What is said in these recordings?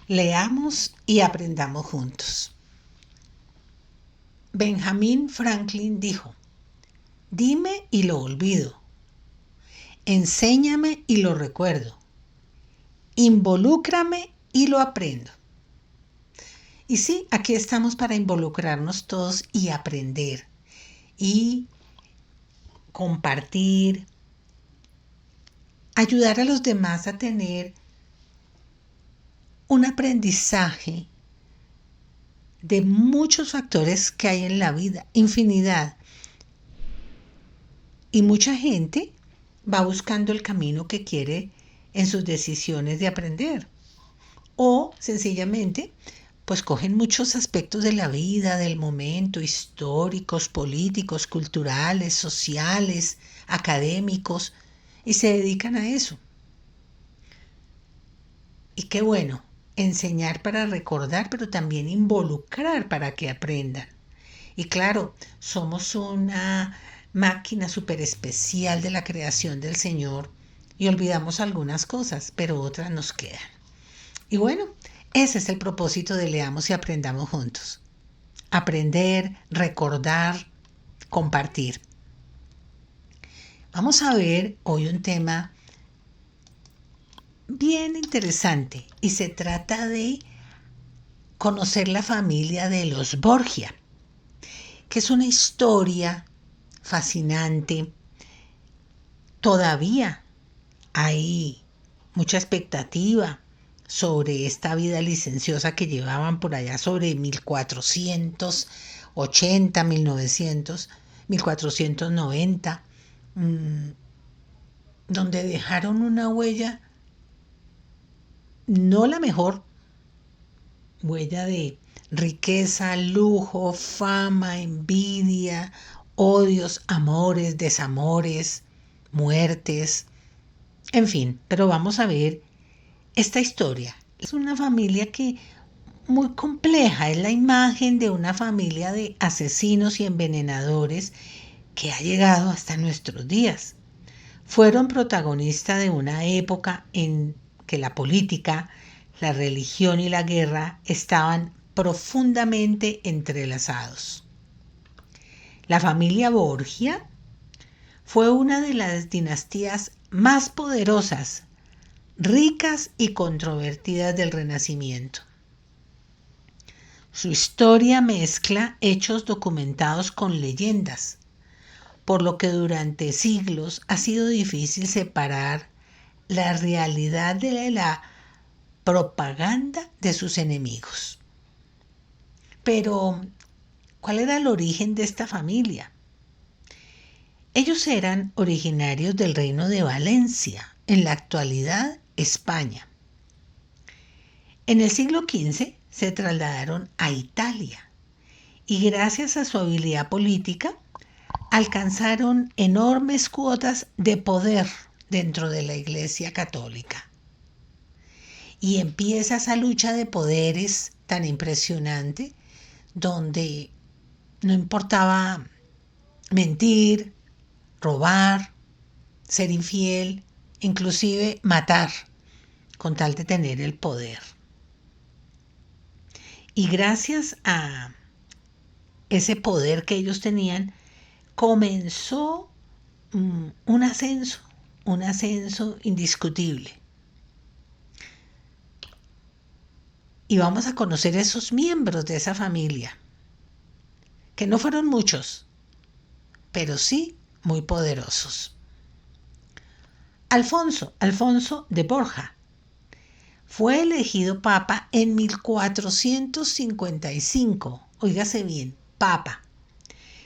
Leamos y aprendamos juntos. Benjamin Franklin dijo: dime y lo olvido, enséñame y lo recuerdo, involúcrame y lo aprendo. Y sí, aquí estamos para involucrarnos todos y aprender y compartir, ayudar a los demás a tener un aprendizaje de muchos factores que hay en la vida, infinidad. Y mucha gente va buscando el camino que quiere en sus decisiones de aprender. O sencillamente, pues cogen muchos aspectos de la vida, del momento, históricos, políticos, culturales, sociales, académicos, y se dedican a eso. Y qué bueno, enseñar para recordar, pero también involucrar para que aprendan. Y claro, somos una máquina súper especial de la creación del Señor y olvidamos algunas cosas, pero otras nos quedan. Y bueno, ese es el propósito de Leamos y Aprendamos Juntos. Aprender, recordar, compartir. Vamos a ver hoy un tema bien interesante y se trata de conocer la familia de los Borgia, que es una historia fascinante. Todavía hay mucha expectativa sobre esta vida licenciosa que llevaban por allá sobre 1480, 1900, 1490, donde dejaron una huella, no la mejor, huella de riqueza, lujo, fama, envidia, odios, amores, desamores, muertes, en fin, pero vamos a ver esta historia. Es una familia que muy compleja, es la imagen de una familia de asesinos y envenenadores que ha llegado hasta nuestros días. Fueron protagonistas de una época en que la política, la religión y la guerra estaban profundamente entrelazados. La familia Borgia fue una de las dinastías más poderosas, ricas y controvertidas del Renacimiento. Su historia mezcla hechos documentados con leyendas, por lo que durante siglos ha sido difícil separar la realidad de la propaganda de sus enemigos. Pero, ¿cuál era el origen de esta familia? Ellos eran originarios del reino de Valencia, en la actualidad España. En el siglo XV se trasladaron a Italia y gracias a su habilidad política alcanzaron enormes cuotas de poder dentro de la Iglesia Católica. Y empieza esa lucha de poderes tan impresionante donde no importaba mentir, robar, ser infiel, inclusive matar, con tal de tener el poder. Y gracias a ese poder que ellos tenían, comenzó un ascenso indiscutible. Y vamos a conocer esos miembros de esa familia, que no fueron muchos, pero sí muy poderosos. Alfonso de Borja, fue elegido papa en 1455, óigase bien, papa,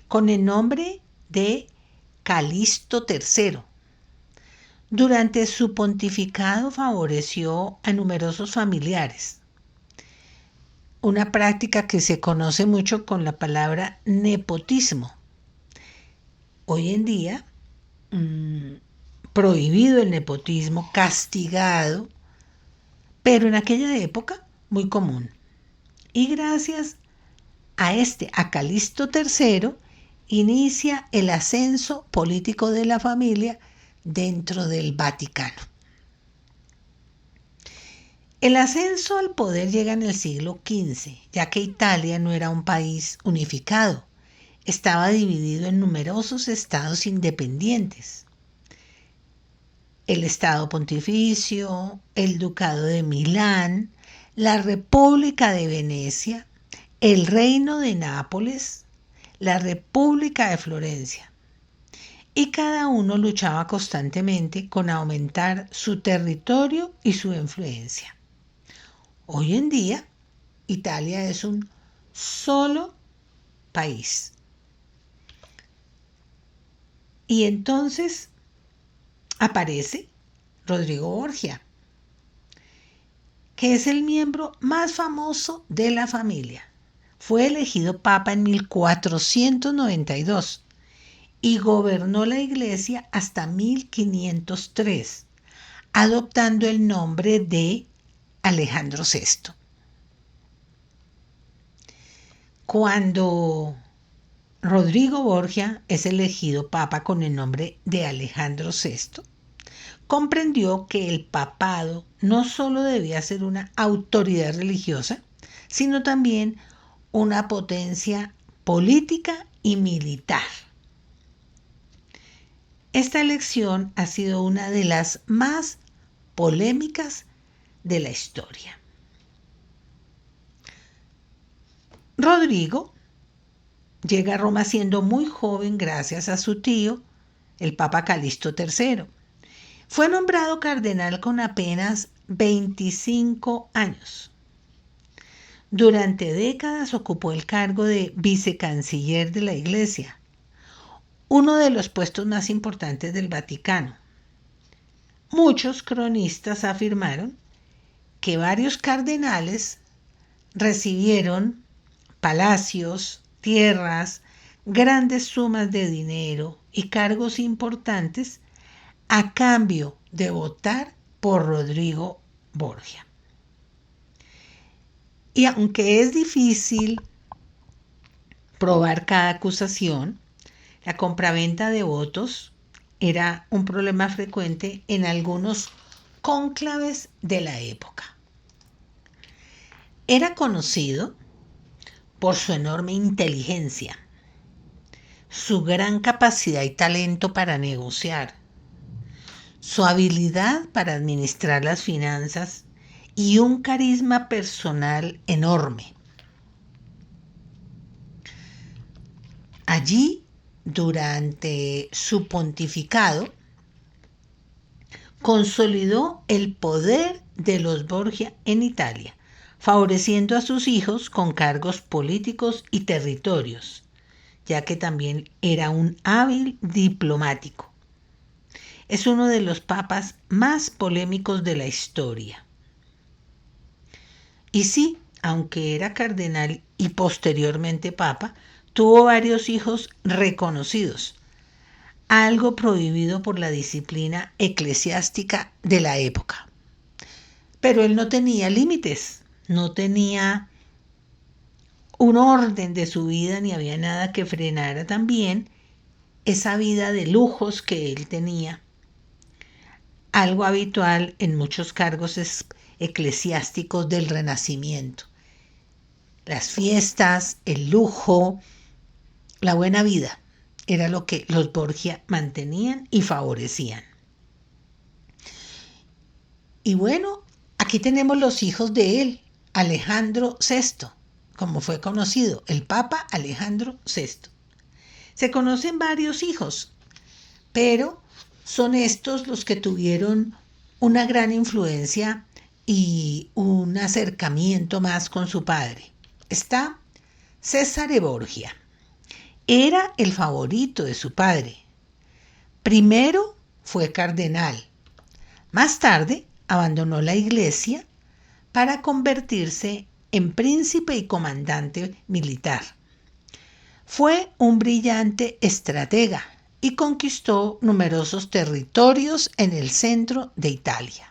con el nombre de Calixto III. Durante su pontificado favoreció a numerosos familiares, una práctica que se conoce mucho con la palabra nepotismo. Hoy en día, prohibido el nepotismo, castigado, pero en aquella época muy común. Y gracias a Calixto III, inicia el ascenso político de la familia dentro del Vaticano. El ascenso al poder llega en el siglo XV, ya que Italia no era un país unificado, estaba dividido en numerosos estados independientes. El Estado Pontificio, el Ducado de Milán, la República de Venecia, el Reino de Nápoles, la República de Florencia. Y cada uno luchaba constantemente con aumentar su territorio y su influencia. Hoy en día, Italia es un solo país. Y entonces aparece Rodrigo Borgia, que es el miembro más famoso de la familia. Fue elegido papa en 1492 y gobernó la iglesia hasta 1503, adoptando el nombre de Alejandro VI. Cuando Rodrigo Borgia es elegido papa con el nombre de Alejandro VI, comprendió que el papado no solo debía ser una autoridad religiosa, sino también una potencia política y militar. Esta elección ha sido una de las más polémicas de la historia. Rodrigo llega a Roma siendo muy joven gracias a su tío, el Papa Calixto III. Fue nombrado cardenal con apenas 25 años. Durante décadas ocupó el cargo de vicecanciller de la Iglesia, uno de los puestos más importantes del Vaticano. Muchos cronistas afirmaron que varios cardenales recibieron palacios, tierras, grandes sumas de dinero y cargos importantes a cambio de votar por Rodrigo Borgia. Y aunque es difícil probar cada acusación, la compraventa de votos era un problema frecuente en algunos cónclaves de la época. Era conocido por su enorme inteligencia, su gran capacidad y talento para negociar, su habilidad para administrar las finanzas y un carisma personal enorme. Allí, durante su pontificado, consolidó el poder de los Borgia en Italia, favoreciendo a sus hijos con cargos políticos y territorios, ya que también era un hábil diplomático. Es uno de los papas más polémicos de la historia. Y sí, aunque era cardenal y posteriormente papa, tuvo varios hijos reconocidos, algo prohibido por la disciplina eclesiástica de la época. Pero él no tenía límites, no tenía un orden de su vida ni había nada que frenara también esa vida de lujos que él tenía, algo habitual en muchos cargos eclesiásticos del Renacimiento. Las fiestas, el lujo, la buena vida era lo que los Borgia mantenían y favorecían. Y bueno, aquí tenemos los hijos de él, Alejandro VI, como fue conocido, el Papa Alejandro VI. Se conocen varios hijos, pero son estos los que tuvieron una gran influencia y un acercamiento más con su padre. Está Cesare Borgia. Era el favorito de su padre. Primero fue cardenal. Más tarde abandonó la iglesia para convertirse en príncipe y comandante militar. Fue un brillante estratega y conquistó numerosos territorios en el centro de Italia.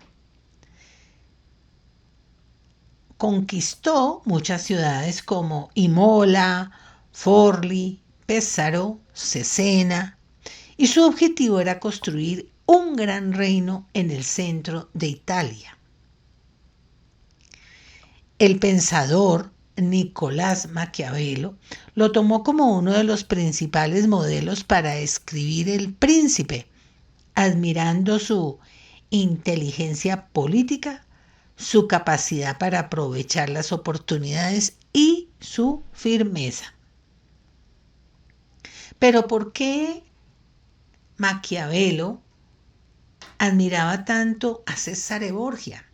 Conquistó muchas ciudades como Imola, Forlì, Pesaro, Cesena, y su objetivo era construir un gran reino en el centro de Italia. El pensador Nicolás Maquiavelo lo tomó como uno de los principales modelos para escribir El Príncipe, admirando su inteligencia política, su capacidad para aprovechar las oportunidades y su firmeza. Pero ¿por qué Maquiavelo admiraba tanto a Cesare Borgia?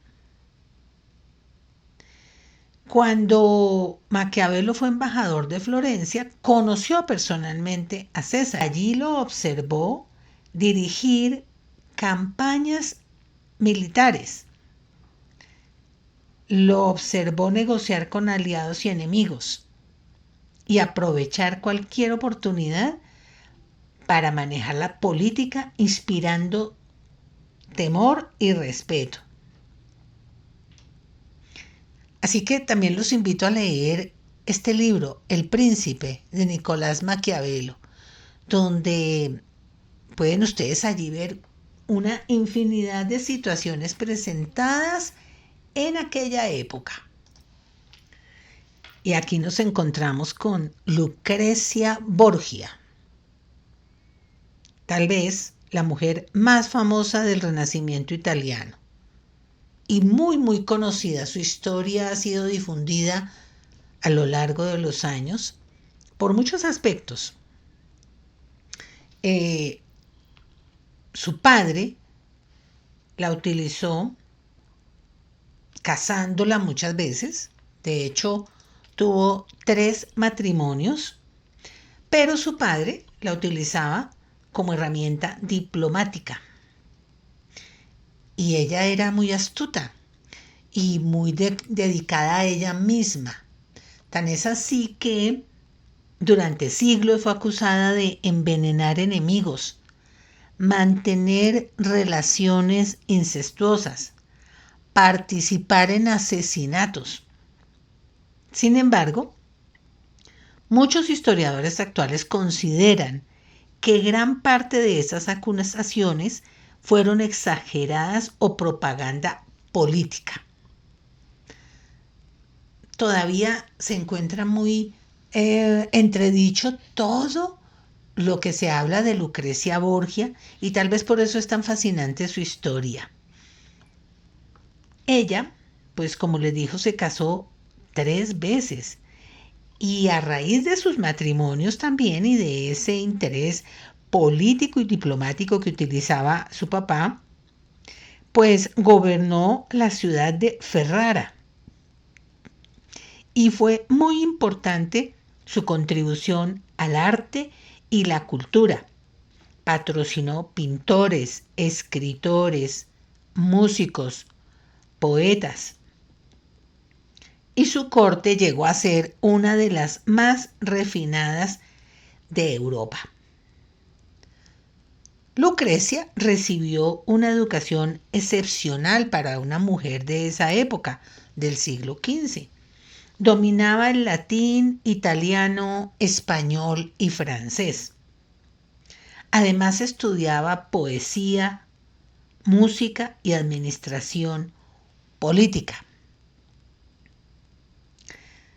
Cuando Maquiavelo fue embajador de Florencia, conoció personalmente a César. Allí lo observó dirigir campañas militares. Lo observó negociar con aliados y enemigos y aprovechar cualquier oportunidad para manejar la política, inspirando temor y respeto. Así que también los invito a leer este libro, El Príncipe, de Nicolás Maquiavelo, donde pueden ustedes allí ver una infinidad de situaciones presentadas en aquella época. Y aquí nos encontramos con Lucrecia Borgia, tal vez la mujer más famosa del Renacimiento italiano. Y muy conocida. Su historia ha sido difundida a lo largo de los años por muchos aspectos. Su padre la utilizó casándola muchas veces. De hecho, tuvo 3 matrimonios, pero su padre la utilizaba como herramienta diplomática. Y ella era muy astuta y muy dedicada a ella misma. Tan es así que durante siglos fue acusada de envenenar enemigos, mantener relaciones incestuosas, participar en asesinatos. Sin embargo, muchos historiadores actuales consideran que gran parte de esas acusaciones fueron exageradas o propaganda política. Todavía se encuentra muy entredicho todo lo que se habla de Lucrecia Borgia y tal vez por eso es tan fascinante su historia. Ella, pues como les dijo, se casó 3 veces y a raíz de sus matrimonios también y de ese interés político y diplomático que utilizaba su papá, pues gobernó la ciudad de Ferrara. Y fue muy importante su contribución al arte y la cultura. Patrocinó pintores, escritores, músicos, poetas. Y su corte llegó a ser una de las más refinadas de Europa. Lucrecia recibió una educación excepcional para una mujer de esa época, del siglo XV. Dominaba el latín, italiano, español y francés. Además estudiaba poesía, música y administración política.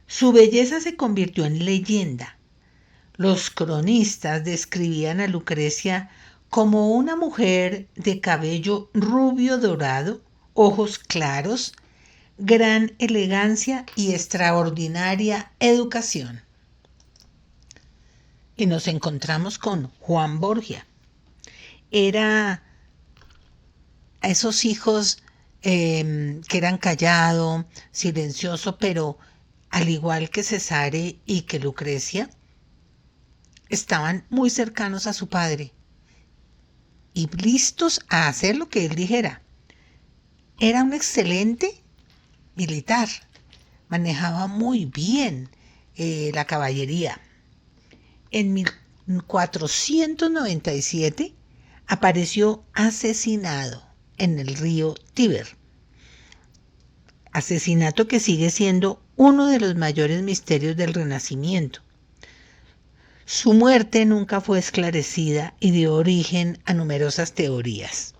Su belleza se convirtió en leyenda. Los cronistas describían a Lucrecia como una mujer de cabello rubio dorado, ojos claros, gran elegancia y extraordinaria educación. Y nos encontramos con Juan Borgia. Era a esos hijos que eran callados, silenciosos, pero al igual que Cesare y que Lucrecia, estaban muy cercanos a su padre y listos a hacer lo que él dijera. Era un excelente militar, manejaba muy bien la caballería. En 1497 apareció asesinado en el río Tíber. Asesinato que sigue siendo uno de los mayores misterios del Renacimiento. Su muerte nunca fue esclarecida y dio origen a numerosas teorías.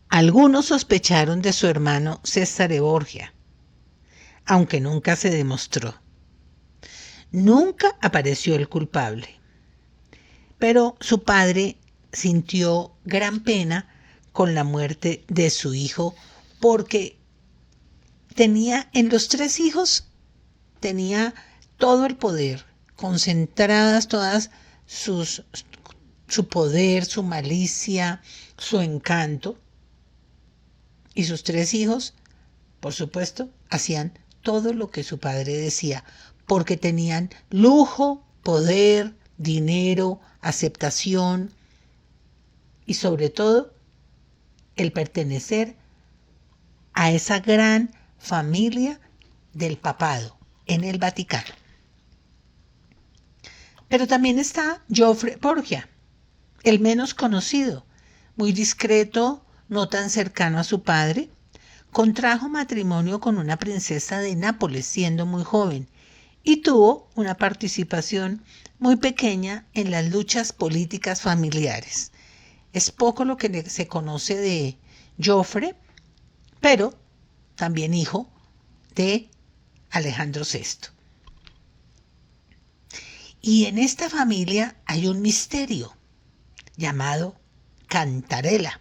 Algunos sospecharon de su hermano Cesare Borgia, aunque nunca se demostró. Nunca apareció el culpable, pero su padre sintió gran pena con la muerte de su hijo porque tenía en los 3 hijos, tenía todo el poder, concentradas todas su poder, su malicia, su encanto. Y sus 3 hijos, por supuesto, hacían todo lo que su padre decía, porque tenían lujo, poder, dinero, aceptación y sobre todo el pertenecer a esa gran familia del papado en el Vaticano. Pero también está Geoffrey Borgia, el menos conocido, muy discreto, no tan cercano a su padre. Contrajo matrimonio con una princesa de Nápoles siendo muy joven y tuvo una participación muy pequeña en las luchas políticas familiares. Es poco lo que se conoce de Geoffrey, pero también hijo de Alejandro VI. Y en esta familia hay un misterio llamado Cantarella.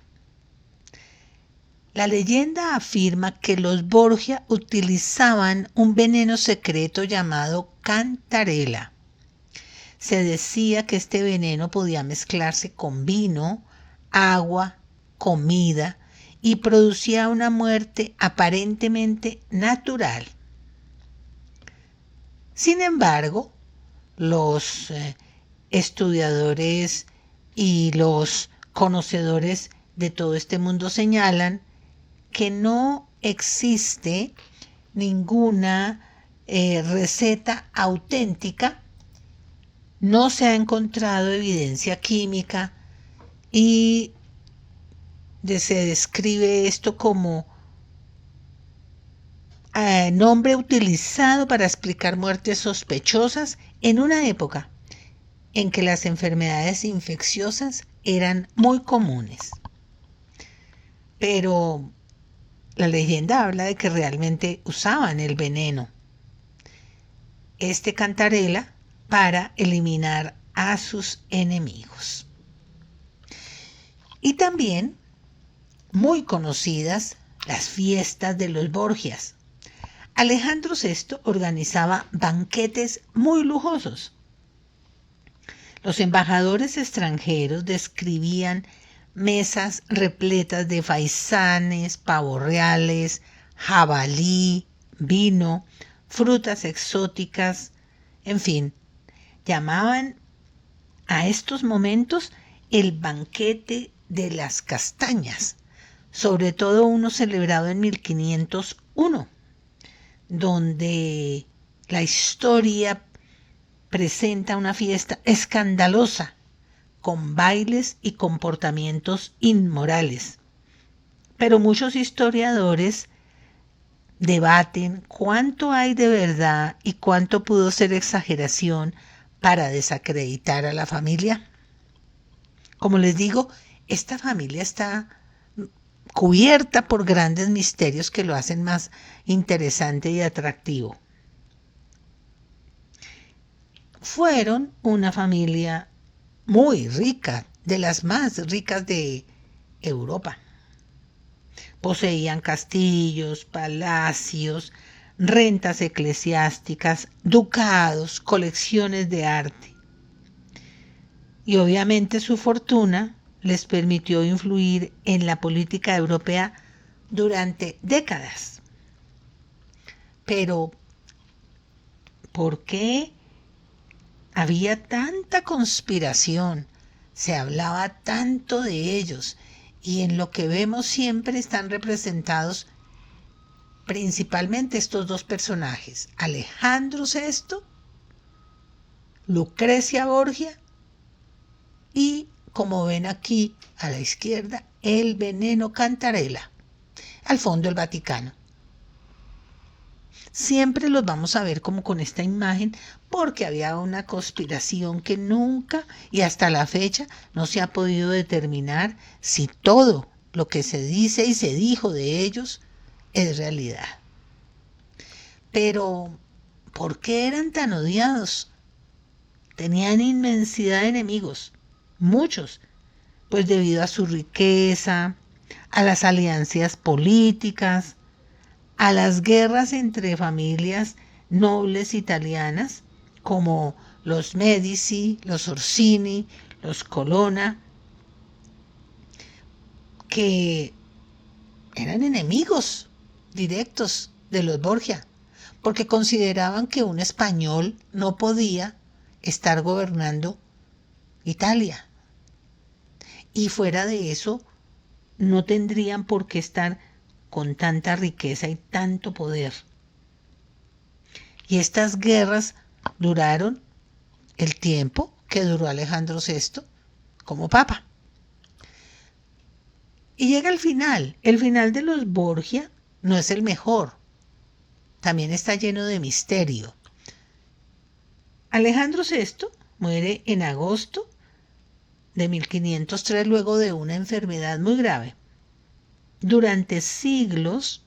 La leyenda afirma que los Borgia utilizaban un veneno secreto llamado Cantarella. Se decía que este veneno podía mezclarse con vino, agua, comida y producía una muerte aparentemente natural. Sin embargo, los estudiadores y los conocedores de todo este mundo señalan que no existe ninguna receta auténtica, no se ha encontrado evidencia química y se describe esto como nombre utilizado para explicar muertes sospechosas en una época en que las enfermedades infecciosas eran muy comunes. Pero la leyenda habla de que realmente usaban el veneno, este Cantarella, para eliminar a sus enemigos. Y también muy conocidas las fiestas de los Borgias. Alejandro VI organizaba banquetes muy lujosos. Los embajadores extranjeros describían mesas repletas de faisanes, pavos reales, jabalí, vino, frutas exóticas, en fin, llamaban a estos momentos el banquete de las castañas, sobre todo uno celebrado en 1501, donde la historia presenta una fiesta escandalosa, con bailes y comportamientos inmorales. Pero muchos historiadores debaten cuánto hay de verdad y cuánto pudo ser exageración para desacreditar a la familia. Como les digo, esta familia está cubierta por grandes misterios que lo hacen más interesante y atractivo. Fueron una familia muy rica, de las más ricas de Europa. Poseían castillos, palacios, rentas eclesiásticas, ducados, colecciones de arte. Y obviamente su fortuna les permitió influir en la política europea durante décadas. Pero, ¿por qué había tanta conspiración? Se hablaba tanto de ellos y en lo que vemos siempre están representados principalmente estos 2 personajes, Alejandro VI, Lucrecia Borgia y, como ven aquí a la izquierda, el veneno Cantarella, al fondo el Vaticano. Siempre los vamos a ver como con esta imagen porque había una conspiración que nunca y hasta la fecha no se ha podido determinar si todo lo que se dice y se dijo de ellos es realidad. Pero, ¿por qué eran tan odiados? Tenían inmensidad de enemigos, muchos, pues debido a su riqueza, a las alianzas políticas, a las guerras entre familias nobles italianas como los Medici, los Orsini, los Colonna, que eran enemigos directos de los Borgia, porque consideraban que un español no podía estar gobernando Italia. Y fuera de eso, no tendrían por qué estar con tanta riqueza y tanto poder. Y estas guerras duraron el tiempo que duró Alejandro VI como papa. Y llega el final de los Borgia no es el mejor, también está lleno de misterio. Alejandro VI muere en agosto de 1503 luego de una enfermedad muy grave. Durante siglos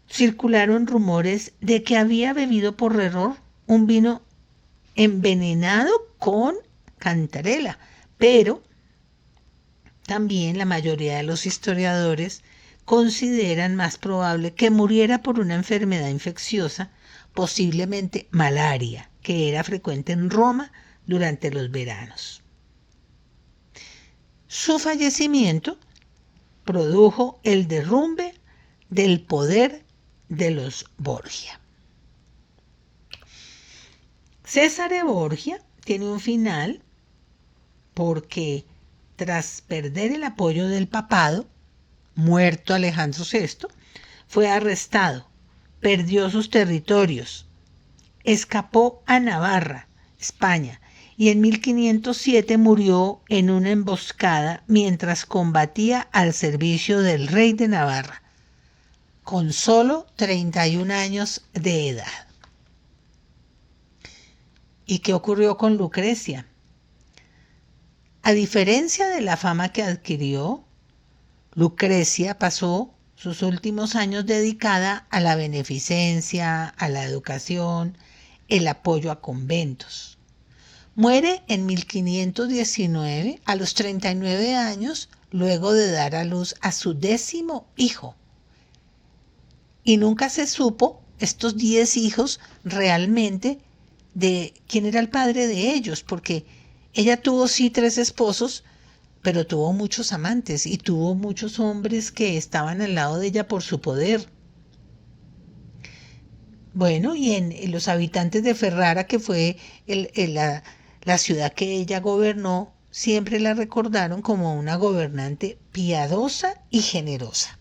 circularon rumores de que había bebido por error un vino envenenado con cantarela, pero también la mayoría de los historiadores consideran más probable que muriera por una enfermedad infecciosa, posiblemente malaria, que era frecuente en Roma durante los veranos. Su fallecimiento produjo el derrumbe del poder de los Borgia. Cesare Borgia tiene un final porque tras perder el apoyo del papado, muerto Alejandro VI, fue arrestado, perdió sus territorios, escapó a Navarra, España, y en 1507 murió en una emboscada mientras combatía al servicio del rey de Navarra, con solo 31 años de edad. ¿Y qué ocurrió con Lucrecia? A diferencia de la fama que adquirió, Lucrecia pasó sus últimos años dedicada a la beneficencia, a la educación, el apoyo a conventos. Muere en 1519 a los 39 años luego de dar a luz a su 10º hijo. Y nunca se supo, estos 10 hijos, realmente de quién era el padre de ellos, porque ella tuvo sí 3 esposos, pero tuvo muchos amantes y tuvo muchos hombres que estaban al lado de ella por su poder. Bueno, y en los habitantes de Ferrara, que fue la ciudad que ella gobernó, siempre la recordaron como una gobernante piadosa y generosa.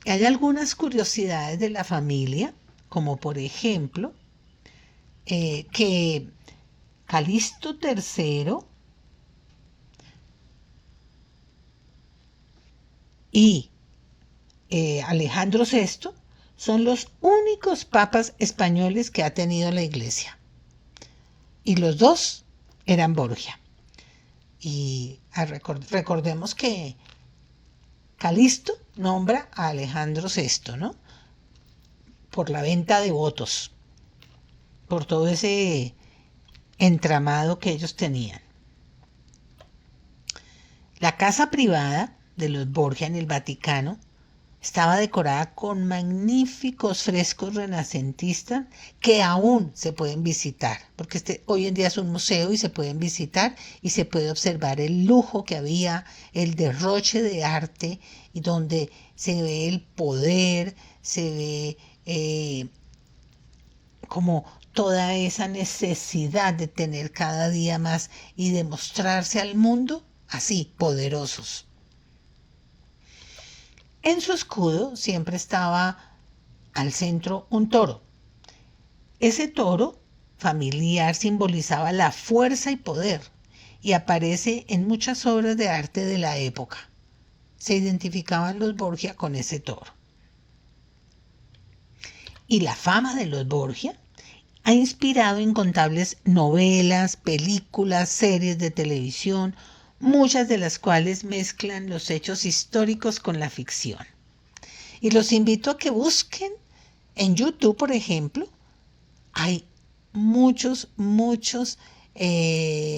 Hay algunas curiosidades de la familia, como por ejemplo, que Calixto III y Alejandro VI son los únicos papas españoles que ha tenido la Iglesia. Y los dos eran Borgia. Y recordemos que Calixto nombra a Alejandro VI, ¿no? Por la venta de votos, por todo ese entramado que ellos tenían. La casa privada de los Borgia en el Vaticano estaba decorada con magníficos frescos renacentistas que aún se pueden visitar, porque hoy en día es un museo y se pueden visitar y se puede observar el lujo que había, el derroche de arte, y donde se ve el poder, se ve como toda esa necesidad de tener cada día más y de mostrarse al mundo así, poderosos. En su escudo siempre estaba al centro un toro. Ese toro familiar simbolizaba la fuerza y poder y aparece en muchas obras de arte de la época. Se identificaban los Borgia con ese toro. Y la fama de los Borgia ha inspirado incontables novelas, películas, series de televisión, muchas de las cuales mezclan los hechos históricos con la ficción. Y los invito a que busquen en YouTube, por ejemplo. Hay muchos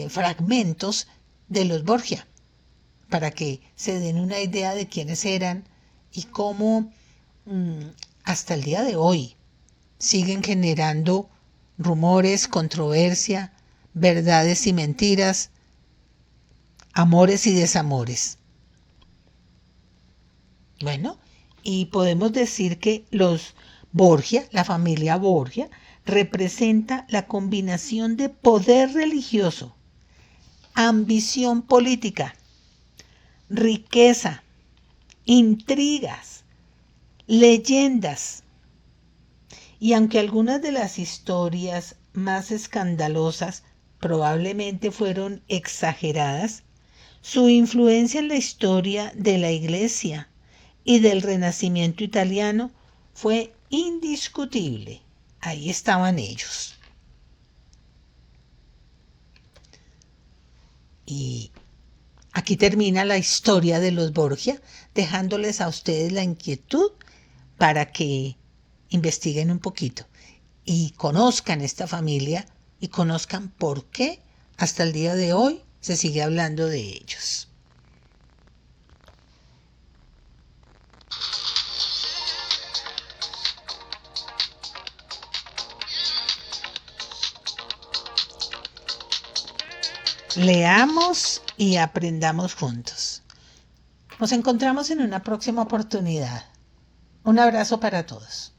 fragmentos de los Borgia para que se den una idea de quiénes eran y cómo hasta el día de hoy siguen generando rumores, controversia, verdades y mentiras, amores y desamores. Bueno, y podemos decir que los Borgia, la familia Borgia, representa la combinación de poder religioso, ambición política, riqueza, intrigas, leyendas. Y aunque algunas de las historias más escandalosas probablemente fueron exageradas, su influencia en la historia de la Iglesia y del Renacimiento italiano fue indiscutible. Ahí estaban ellos. Y aquí termina la historia de los Borgia, dejándoles a ustedes la inquietud para que investiguen un poquito y conozcan esta familia y conozcan por qué hasta el día de hoy se sigue hablando de ellos. Leamos y aprendamos juntos. Nos encontramos en una próxima oportunidad. Un abrazo para todos.